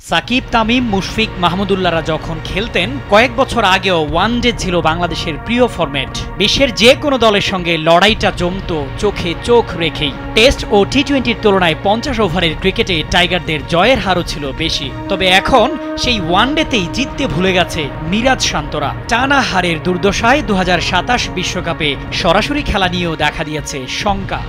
সাকিব, তামিম, মুশফিক, মাহমুদুল্লাহরা যখন খেলতেন কয়েক বছর আগেও ওয়ানডে ছিল বাংলাদেশের প্রিয় ফরম্যাট। বিশ্বের যে কোনো দলের সঙ্গে লড়াইটা জমত চোখে চোখ রেখেই। টেস্ট ও টি-20-র তুলনায় 50 ওভারের ক্রিকেটে টাইগারদের জয়ের হারও ছিল বেশি। তবে এখন সেই ওয়ানডেতেই জিততে ভুলে গেছে মিরাজ শান্তরা। টানা হারের দুর্দশায় 2027 বিশ্বকাপে সরাসরি খেলা নিয়েও দেখা দিয়েছে শঙ্কা।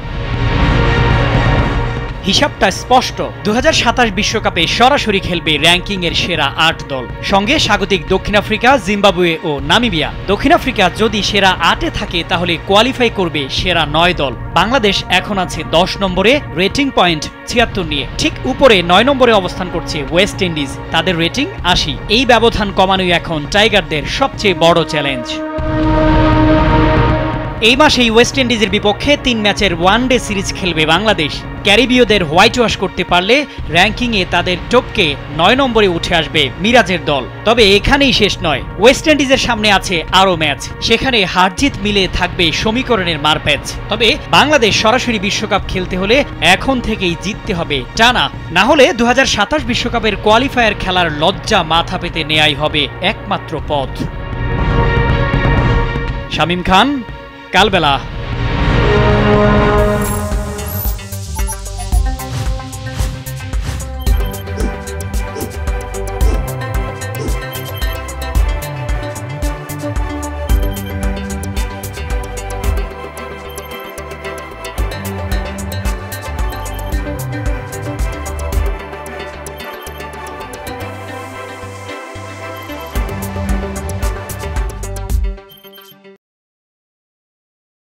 হিসাবটা স্পষ্ট, 2027 বিশ্বকাপে সরাসরি খেলবে র্যাঙ্কিংয়ের সেরা 8 দল, সঙ্গে স্বাগতিক দক্ষিণ আফ্রিকা, জিম্বাবুয়ে ও নামিবিয়া। দক্ষিণ আফ্রিকা যদি সেরা 8-এ থাকে তাহলে কোয়ালিফাই করবে সেরা 9 দল। বাংলাদেশ এখন আছে 10 নম্বরে, রেটিং পয়েন্ট 76 নিয়ে। ঠিক উপরে 9 নম্বরে অবস্থান করছে ওয়েস্ট ইন্ডিজ, তাদের রেটিং 80। এই ব্যবধান কমানোই এখন টাইগারদের সবচেয়ে বড় চ্যালেঞ্জ। এই মাসেই ওয়েস্ট ইন্ডিজের বিপক্ষে 3 ম্যাচের ওয়ানডে সিরিজ খেলবে বাংলাদেশ। ক্যারিবীয়দের হোয়াইট ওয়াশ করতে পারলে র্যাঙ্কিংয়ে তাদের টপকে 9 নম্বরে উঠে আসবে মিরাজের দল। তবে এখানেই শেষ নয়, ওয়েস্ট ইন্ডিজের সামনে আছে আরও ম্যাচ, সেখানে হারজিত মিলে থাকবে সমীকরণের মারপ্যাচ। তবে বাংলাদেশ সরাসরি বিশ্বকাপ খেলতে হলে এখন থেকেই জিততে হবে টানা, না হলে 2027 বিশ্বকাপের কোয়ালিফায়ার খেলার লজ্জা মাথা পেতে নেয়াই হবে একমাত্র পথ। শামীম খান, কালবেলা।